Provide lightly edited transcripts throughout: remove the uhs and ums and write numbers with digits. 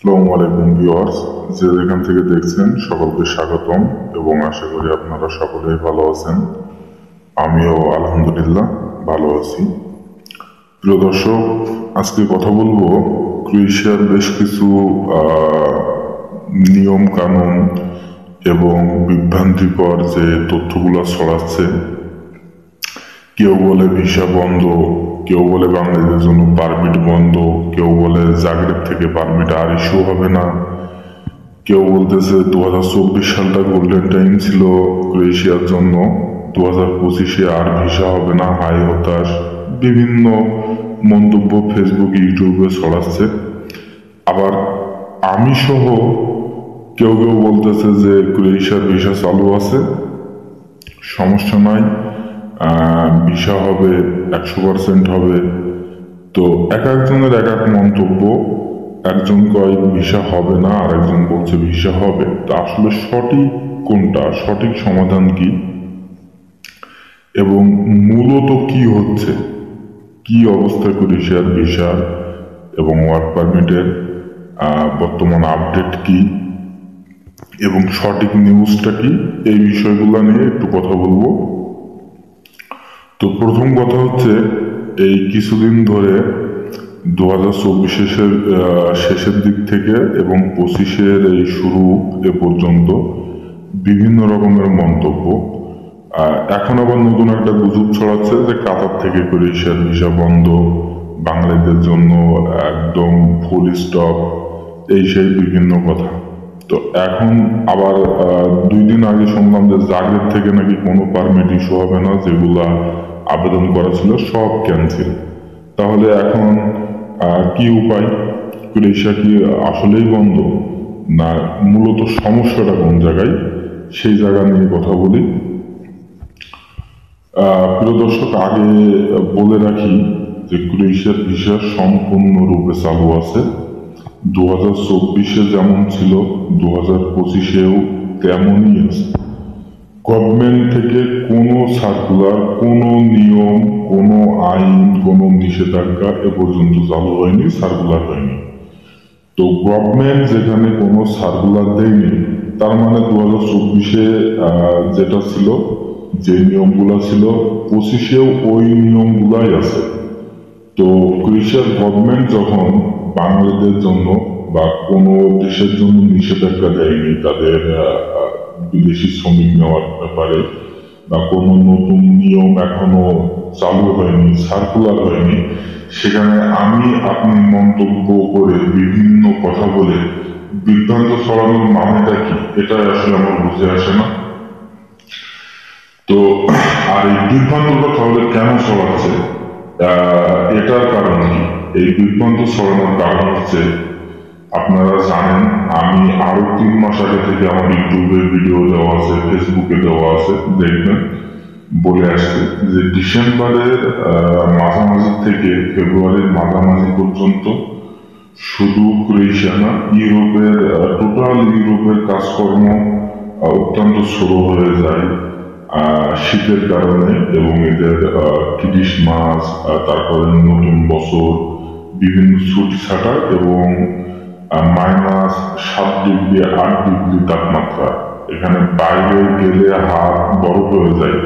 আসসালামু আলাইকুম ভিউয়ার্স, যে যেখান থেকে দেখছেন সকলকে স্বাগতম এবং আশা করি আপনারা সকলেই ভালো আছেন। আমিও আলহামদুলিল্লাহ ভালো আছি। প্রিয় দর্শক, আজকে কথা বলবো ক্রোয়েশিয়ার বেশ কিছু নিয়ম কানুন এবং বিভ্রান্তিকর যে তথ্যগুলো ছড়াচ্ছে। কেউ বলে ভিসা বন্ধ, কেউ বলে বাংলাদেশের জন্য পারমিট বন্ধ, কেউ বলে জাগরেব থেকে পারমিট আর ইস্যু হবে না, কেউ বলতেছে 2024 সালটা গোল্ডেন টাইম ছিল ক্রোয়েশিয়ার জন্য, 2025-এ আর ভিসা হবে না, হাই হতাশ। বিভিন্ন মন্তব্য ফেসবুক ইউটিউবে ছড়াচ্ছে। আবার আমি সহ কেউ কেউ বলতেছে যে ক্রোয়েশিয়ার ভিসা চালু আছে, সমস্যা নাই, ভিসা হবে, 100% হবে। তো এক একজনের এক এক মন্তব্য। একজন কয় ভিসা হবে না, আর একজন বলছে ভিসা হবে। তো আসলে সঠিক কোনটা, সঠিক সমাধান কি এবং মূলত কি হচ্ছে, কি অবস্থা ক্রোয়েশিয়ার ভিসা এবং ওয়ার্ক পারমিটের বর্তমান আপডেট কি এবং সঠিক নিউজটা কি, এই বিষয়গুলো নিয়ে একটু কথা বলবো। তো প্রথম কথা হচ্ছে, এই কিছুদিন ধরে 2024-এর শেষের দিক থেকে এবং 25-এর এই শুরু এ পর্যন্ত বিভিন্ন রকমের মন্তব্য। এখন আবার নতুন একটা গুজব ছড়াচ্ছে যে কাতার থেকে ক্রোয়েশিয়ার ভিসা বন্ধ, বাঙালিদের জন্য একদম ফুল স্টপ, এই সেই বিভিন্ন কথা। তো এখন আবার 2 দিন আগে শুনলাম যে জাগরেব থেকে নাকি কোনো পারমিট ইস্যু হবে না, যেগুলা আবেদন করা ছিল সব ক্যান্সেল। তাহলে এখন কি উপায়? ক্রোয়েশিয়া কি আসলেই বন্ধ, না মূলত সমস্যাটা কোন জায়গায়, সেই জায়গা নিয়ে কথা বলি। প্রিয় দর্শক, আগে বলে রাখি যে ক্রোয়েশিয়ার ভিসা সম্পূর্ণরূপে চালু আছে। 2024-এ যেমন ছিল 2025-এও তেমনই আছে। গভর্নমেন্ট থেকে কোনো সার্কুলার, কোনো নিয়ম, কোনো আইন, কোনো নিষেধাজ্ঞা এ পর্যন্ত চালু হয়নি, সার্কুলার হয়নি। তো গভর্নমেন্ট যেখানে কোনো সার্কুলার দেয়নি, তার মানে 2024-এ যেটা ছিল, যে নিয়মগুলো ছিল, 25-এও ওই নিয়মগুলাই আছে। তো ক্রোয়েশিয়ার গভর্নমেন্ট যখন বাঙালিদের জন্য বা কোনো দেশের জন্য নিষেধাজ্ঞা দেয়নি তাদের বিদেশি শ্রমিক নেওয়ার ব্যাপারে, বা কোনো নতুন নিয়ম এখনো চালু হয়নি, সার্কুলার হয়নি, সেখানে আপনি মন্তব্য করে বিভিন্ন কথা বলে বিভ্রান্ত ছড়ানোর মানেটা কি, এটা আসলে আমার বুঝে আসে না। তো আর এই বিভ্রান্তটা তাহলে কেন ছড়াচ্ছে, এটার কারণ কি? এই বিভ্রান্ত ছড়ানোর কারণ হচ্ছে, আপনারা জানেন আমি আরো 3 মাস আগে থেকে আমার ইউটিউবে ভিডিও দেওয়া আছে, ফেসবুকে দেওয়া আছে, দেখবেন, বলে আসছে যে ডিসেম্বরের মাঝামাঝি থেকে ফেব্রুয়ারির মাঝামাঝি পর্যন্ত শুধু ক্রোয়েশিয়া না, ইউরোপের টোটাল ইউরোপের কাজকর্ম অত্যন্ত স্লো হয়ে যায় শীতের কারণে, এবং এদের ক্রিসমাস, তারপরে নতুন বছর, বিভিন্ন ছুটি ছাটা এবং -7 ডিগ্রি 8 ডিগ্রি তাপমাত্রা, এখানে বাইরে গেলে হাত বরফ হয়ে যায়,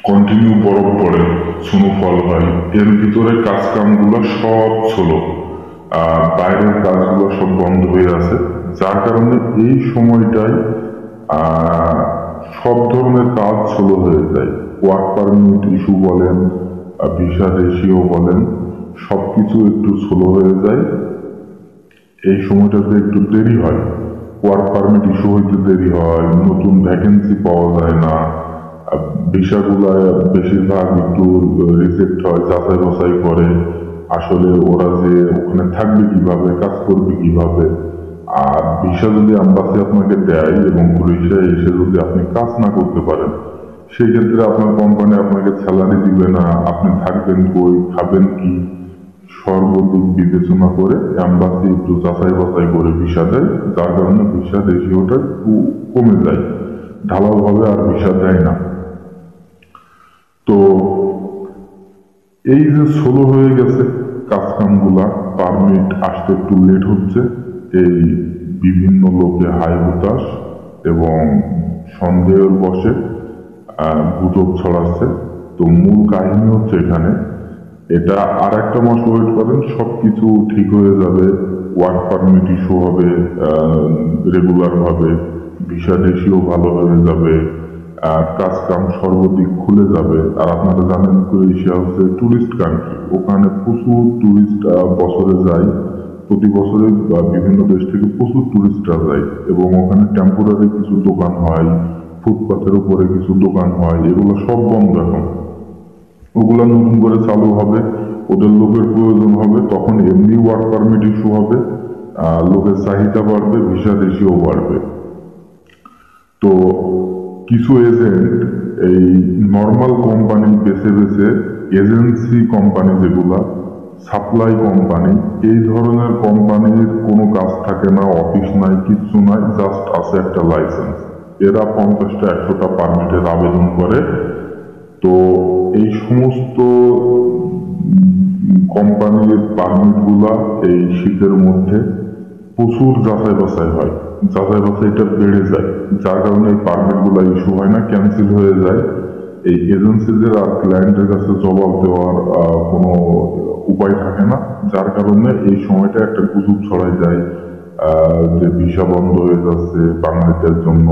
কন্টিনিউ বরফ পড়ে, স্নোফল হয়, এর ভিতরে কাজ কামগুলো সব ছোলো, বাইরের কাজগুলো সব বন্ধ হয়ে আছে, যার কারণে এই সময়টায় সব ধরনের কাজ স্লো হয়ে যায়। ওয়ার্ক পারমিট ইস্যু বলেন, ভিসা রেশিও বলেন, সবকিছু একটু স্লো হয়ে যায়। এই সময়টাতে একটু দেরি হয়, ওয়ার্ক পারমিট ইস্যু হইতে দেরি হয়, নতুন ভ্যাকেন্সি পাওয়া যায় না, ভিসাগুলা বেশিরভাগ একটু রিজেক্ট হয়, যাচাই বাছাই করে আসলে ওরা যে ওখানে থাকবে কিভাবে, কাজ করবে কিভাবে। আর ভিসা যদি এম্বাসি আপনাকে দেয় এবং ক্রোয়েশিয়ায় এসে যদি আপনি কাজ না করতে পারেন, সেই ক্ষেত্রে আপনার কোম্পানি আপনাকে স্যালারি দিবে না, আপনি থাকবেন কই, খাবেন কি, সর্বদিক বিবেচনা করে এম্বাসি একটু যাচাই বাছাই করে ভিসা দেয়, যার কারণে ভিসা রেশিওটা একটু কমে যায়, ঢালাওভাবে আর ভিসা দেয় না। তো এই যে স্লো হয়ে গেছে কাজকামগুলা, পারমিট আসতে একটু লেট হচ্ছে। এই বিভিন্ন লোকে হাই হুতাশ এবং সন্দেহের বশে গুজব ছড়াচ্ছে। তো মূল কাহিনী হচ্ছে এখানে, এটা আর একটা মাস ওয়েট করেন, সবকিছু ঠিক হয়ে যাবে। ওয়ার্ক পারমিট ইস্যু হবে রেগুলার ভাবে, ভিসা রেশিও ভালো হয়ে যাবে, কাজ কাম সর্বদিক খুলে যাবে। আর আপনারা জানেন ক্রোয়েশিয়া হচ্ছে টুরিস্ট কান্ট্রি, ওখানে প্রচুর টুরিস্ট বছরে যায়, প্রতি বছরে বিভিন্ন দেশ থেকে প্রচুর টুরিস্টরা যায় এবং ওখানে টেম্পোরারি কিছু দোকান হয়, ফুটপাথের উপরে কিছু দোকান হয়, এগুলো সব বন্ধ এখন। ওগুলা নতুন করে চালু হবে, ওদের লোকের প্রয়োজন হবে, তখন এমনি ওয়ার্ক পারমিট ইস্যু হবে, লোকের চাহিদা বাড়বে, ভিসা রেশিও বাড়বে। তো কিছু এজেন্ট এই নর্মাল কোম্পানি বেছে বেছে এজেন্সি কোম্পানি, যেগুলা সাপ্লাই কোম্পানি, এই ধরনের কোম্পানির কোনো কাজ থাকে না, অফিস নাই, কিচ্ছু নাই, জাস্ট আছে একটা লাইসেন্স। এরা 50টা 100টা পারমিটের আবেদন করে। তো এই সমস্ত কোম্পানির পারমিট গুলা এই শীতের মধ্যে প্রচুর যাচাই বাছাই হয়, যাচাই বাছাইটা বেড়ে যায়, যার কারণে এই পারমিট গুলা ইস্যু হয় না, ক্যান্সেল হয়ে যায়। এই এজেন্সিদের আর ক্লায়েন্টের কাছে জবাব দেওয়ার কোনো উপায় থাকে না, যার কারণে এই সময়টা একটা গুজব ছড়াই যায় যে ভিসা বন্ধ হয়ে যাচ্ছে বাঙালিদের জন্য,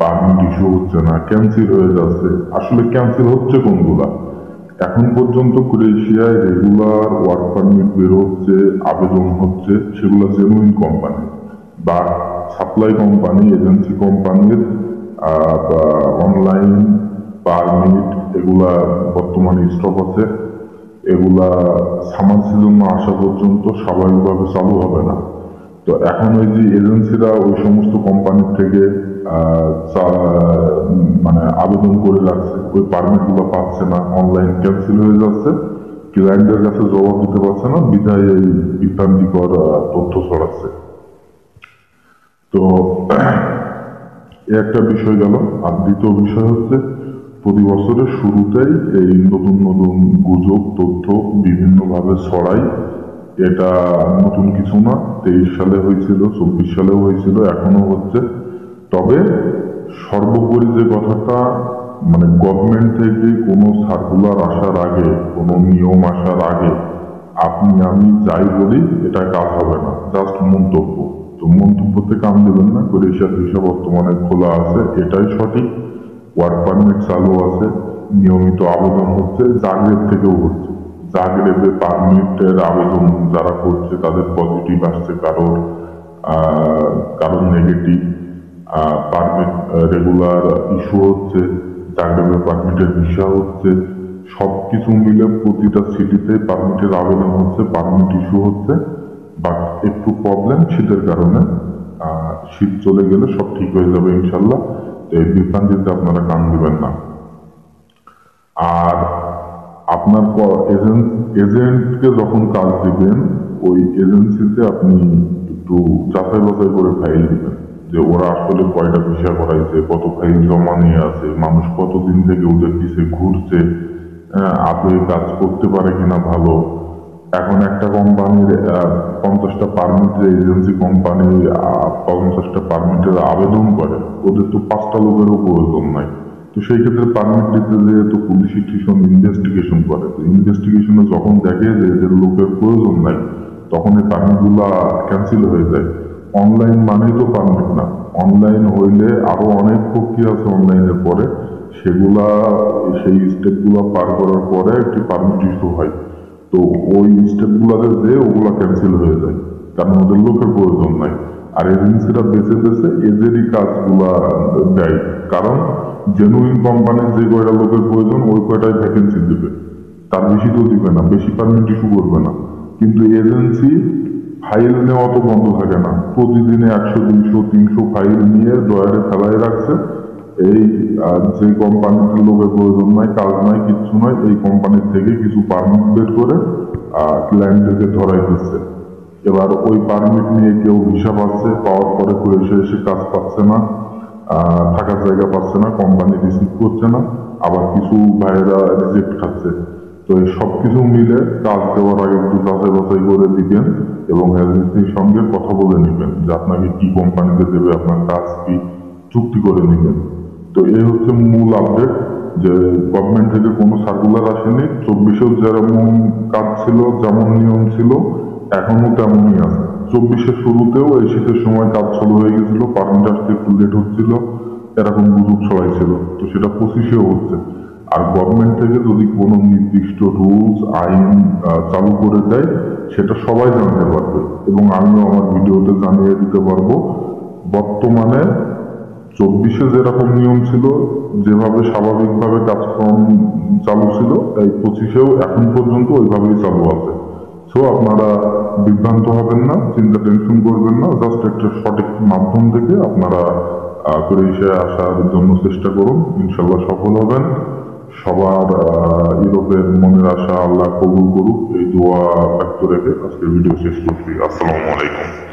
পারমিট ইস্যু হচ্ছে না, ক্যান্সেল হয়ে যাচ্ছে। আসলে ক্যান্সেল হচ্ছে কোনগুলা? এখন পর্যন্ত ক্রোয়েশিয়ায় রেগুলার ওয়ার্ক পারমিট বের হচ্ছে, আবেদন হচ্ছে, সেগুলো জেনুইন কোম্পানি বা সাপ্লাই কোম্পানি, এজেন্সি কোম্পানির অনলাইন পারমিট, এগুলা বর্তমানে স্টক আছে। এগুলা সামার সিজন না আসা পর্যন্ত স্বাভাবিকভাবে চালু হবে না। তো এখন ওই যে এজেন্সিরা ওই সমস্ত কোম্পানির থেকে মানে আবেদন করে রাখছে, ওই পারমিট গুলো পাচ্ছে না, অনলাইন ক্যান্সেল হয়ে যাচ্ছে, ক্লায়েন্টের কাছে জবাব দিতে পারছে না, বিধায় এই বিভ্রান্তিকর তথ্য ছড়াচ্ছে। তো একটা বিষয় গেল। আর দ্বিতীয় বিষয় হচ্ছে, প্রতি বছরের শুরুতেই এই নতুন নতুন গুজব তথ্য বিভিন্নভাবে ছড়ায়। এটা নতুন কিছু না, 23 সালে হয়েছিল, 24 সালেও হয়েছিল, এখনো হচ্ছে। তবে সর্বোপরি যে কথাটা, মানে গভর্নমেন্ট থেকে কোনো সার্কুলার আসার আগে, কোনো নিয়ম আসার আগে আপনি আমি যাই বলি এটা কাজ হবে না, জাস্ট মন্তব্য। তো মন্তব্যতে কাম দেবেন না। ক্রোয়েশিয়ার ভিসা বর্তমানে খোলা আছে, এটাই সঠিক। ওয়ার্ক পারমিট চালু আছে, নিয়মিত আবেদন হচ্ছে, জাগরেব থেকেও হচ্ছে। জাগরেবে পারমিটের আবেদন যারা করছে তাদের পজিটিভ আসছে, কারণ নেগেটিভ। পারমিট রেগুলার ইস্যু হচ্ছে, জাগরেবে পারমিটের ভিসা হচ্ছে, সবকিছু মিলে প্রতিটা সিটিতে পারমিটের আবেদন হচ্ছে, পারমিট ইস্যু হচ্ছে। বাট একটু প্রবলেম শীতের কারণে, শীত চলে গেলে সব ঠিক হয়ে যাবে ইনশাল্লাহ। তো এই বিভ্রান্তিতে আপনারা কান দিবেন না। আর আপনার এজেন্টকে যখন কাজ দিবেন, ওই এজেন্সিতে আপনি একটু যাচাই বাছাই করে ফাইল দিবেন, যে ওরা আসলে কয়টা ভিসা করাইছে, কত ফাইল জমা নিয়ে আছে, মানুষ কতদিন থেকে ওদের পিছে ঘুরছে, আদৌ কাজ করতে পারে কিনা ভালো। এখন একটা কোম্পানির 50টা পারমিটের, এজেন্সি কোম্পানি 50টা পারমিটের আবেদন করে, ওদের তো 5টা লোকেরও প্রয়োজন নাই। তো সেই ক্ষেত্রে পারমিট দিতে যেহেতু পুলিশ স্টেশন ইনভেস্টিগেশন করে, তো ইনভেস্টিগেশনে যখন দেখে যে এদের লোকের প্রয়োজন নাই, তখন এই পারমিট গুলা ক্যান্সেল হয়ে যায়। অনলাইন মানেই তো পারমিট না, অনলাইন হইলে আরো অনেক প্রক্রিয়া আছে অনলাইনের পরে, সেই স্টেপ গুলা পার করার পরে একটি পারমিট ইস্যু হয়। তো ওই স্টেপ গুলাতে যে ওগুলা ক্যান্সেল হয়ে যায়, কারণ ওদের লোকের প্রয়োজন নাই। আর এজেন্সিরা বেছে বেছে এদেরই কাজগুলা দেয়, কারণ জেনুইন কোম্পানির যে কয়টা লোকের প্রয়োজন ওই কয়টাই ভ্যাকেন্সি দেবে, তার বেশি তো দিবে না, বেশি পারমিট ইস্যু করবে না। কিন্তু এজেন্সি ফাইল নেওয়া তো বন্ধ থাকে না, প্রতিদিনে 100 200 300 ফাইল নিয়ে ডয়ারে ফেলায় রাখছে। এই যে কোম্পানির লোকের প্রয়োজন নাই, কাজ নাই, কিচ্ছু নাই, এই কোম্পানির থেকে কিছু পারমিট বের করে ক্লায়েন্টদেরকে ধরাই দিচ্ছে। এবার ওই পারমিট নিয়ে কেউ ভিসা পাচ্ছে, পাওয়ার পরে এসে কাজ পাচ্ছে না, থাকার জায়গা পাচ্ছে না, কোম্পানি রিসিভ করছে না, আবার কিছু ভাইয়েরা রিজেক্ট খাচ্ছে। তো এই সবকিছু মিলে কাজ দেওয়ার আগে একটু যাচাই বাছাই করে দিবেন এবং এজেন্সির সঙ্গে কথা বলে নেবেন যে আপনাকে কি কোম্পানিতে দেবে, আপনার কাজ কি চুক্তি করে নেবেন। তো এই হচ্ছে মূল আপডেট, যে গভর্নমেন্ট থেকে কোনো সার্কুলার আসেনি। 24-এও যেরকম কাজ ছিল, যেমন নিয়ম ছিল, এখনো তেমনই আছে। 24-এর শুরুতেও এই শীতের সময় কাজ চালু হয়ে গেছিল, পারমিট আসতে একটু লেট হচ্ছিল, এরকম গুজব ছড়াই ছিল। তো সেটা 25-এও হচ্ছে। আর গভর্নমেন্ট থেকে যদি কোনো নির্দিষ্ট রুলস আইন চালু করে দেয়, সেটা সবাই জানতে পারবে এবং আমিও আমার ভিডিওতে জানিয়ে দিতে পারবো। বর্তমানে 24-এ যেরকম নিয়ম ছিল, যেভাবে স্বাভাবিকভাবে কাজকর্ম চালু ছিল, এই 25-এও এখন পর্যন্ত ওইভাবেই চালু আছে। সো আপনারা বিভ্রান্ত হবেন না, চিন্তা টেনশন করবেন না, জাস্ট একটা সঠিক মাধ্যম থেকে আপনারা ক্রোয়েশিয়ায় আসার জন্য চেষ্টা করুন, ইনশাল্লাহ সফল হবেন। সবার ইউরোপের মনের আশা আল্লাহ কবুল করুক, এই দোয়া ব্যক্ত রেখে আজকের ভিডিও শেষ করছি। আসসালামু আলাইকুম।